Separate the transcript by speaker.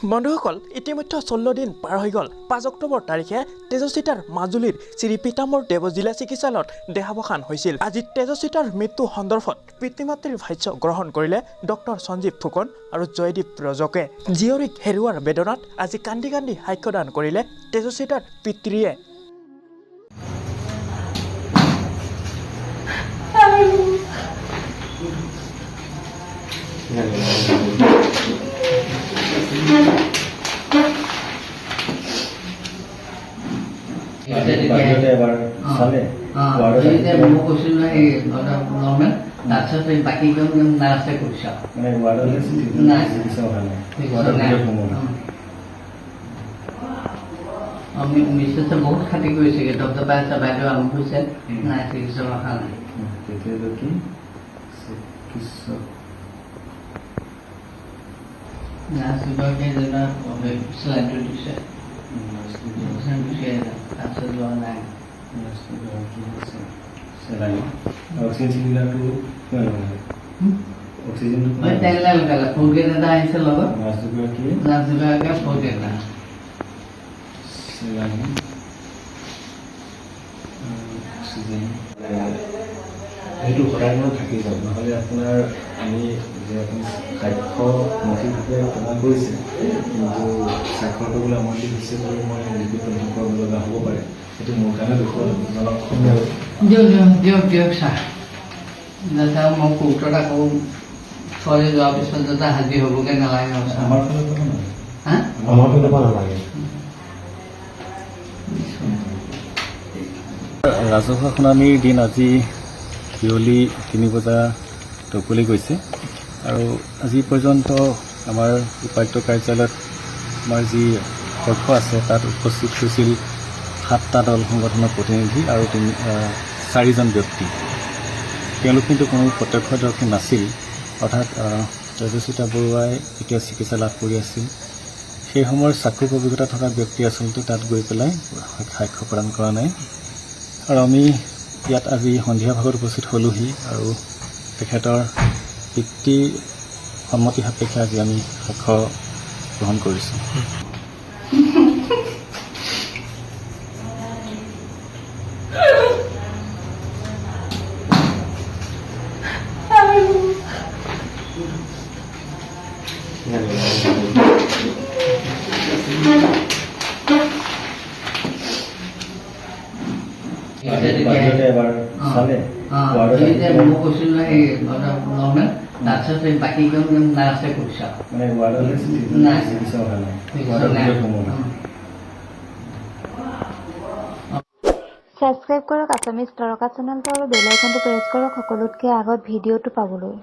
Speaker 1: বন্ধুসকল ইতিমধ্যে ১৬ দিন পাৰ হৈ গ'ল। ৫ অক্টোবৰ তাৰিখে তেজস্বিতাৰ মাজুলীৰ শ্ৰী পীতাম্বৰ দেৱ জিলা চিকিৎসালয়ত দেহাৱসান হৈছিল। আজি তেজস্বিতাৰ মৃত্যু সন্দৰ্ভত পিতৃ মাতৃৰ ভাষ্য গ্ৰহণ কৰিলে ডক্টৰ সঞ্জীৱ ফুকন আৰু জয়দীপ ৰজকে। জীয়ৰীক হেৰুৱাৰ বেদনাত আজি কান্দি কান্দি সাক্ষ্যদান কৰিলে তেজস্বিতাৰ পিতৃয়ে।
Speaker 2: বাকী নাৰ্ছে কৰিছা মিছেছে বহুত খাতি কৰিছে দবদবাই আছে বাইদেউ আমুক হৈছে নাই চিকিৎসক ৰখা নাই নাৰ্ছগৰাকীয়ে যেনিবা চেলাইনটো দিছে তাৰপিছত লোৱা নাই ফোৰগ্ৰেড এটা আহিছে লগত নাৰ্ছগৰাকীয়ে ফোৰগ্ৰেড এটা
Speaker 3: সেইটো সদায় মানে থাকি যাওক, নহ'লে আপোনাৰ আমি যে আপুনি সাক্ষ্য নথিভাৱে প্ৰদান কৰিছে কিন্তু স্বাক্ষৰ কৰিবলৈ আমাৰ দি হৈছে বুলি মই লিপি প্ৰদান কৰিব লগা হ'ব পাৰে। সেইটো মোৰ কাৰণে দুখজনক
Speaker 2: দিয়ক ছাৰ যাতে মই কোৰ্টত আকৌ ছোৱালী যোৱাৰ পিছত যাতে হাজিৰ হ'বগৈ নালাগে
Speaker 3: আমাৰ ফালৰ পৰা নালাগে
Speaker 4: আমাৰ ফালৰ পৰা নালাগে।
Speaker 5: ৰাজহুৱা শুনানিৰ দিন আজি বিয়লি ৩ বজা টপলি গৈছে আৰু আজি পৰ্যন্ত আমাৰ উপায়ুক্ত কাৰ্যালয়ত আমাৰ যি কক্ষ আছে তাত উপস্থিত হৈছিল ৭টা দল সংগঠনৰ প্ৰতিনিধি আৰু ৪জন ব্যক্তি। তেওঁলোক কিন্তু কোনো প্ৰত্যক্ষদৰ্শী নাছিল, অৰ্থাৎ তেজস্বিতা বৰুৱাই এতিয়া চিকিৎসা লাভ কৰি আছিল। সেই সময়ৰ চাক্ষুষ অভিজ্ঞতা থকা ব্যক্তি আচলতে তাত গৈ পেলাই সাক্ষ্য প্ৰদান কৰা নাই আৰু আমি ইয়াত আজি সন্ধিয়া ভাগত উপস্থিত হ'লোহি আৰু তেখেতৰ পিতৃৰ সন্মতি সাপেক্ষে আজি আমি সাক্ষ্য গ্ৰহণ কৰিছোঁ।
Speaker 2: মই কৈছিলোঁ সেই নৰ্মেল তাৰপিছত বাকী নাৰ্ছে কৰিছা
Speaker 6: ছাবস্ক্ৰাইব কৰক আছামিজ তাৰকা চেনেলটো আৰু বেল আইকনটো প্ৰেছ কৰক সকলোতকৈ আগত ভিডিঅ'টো পাবলৈ।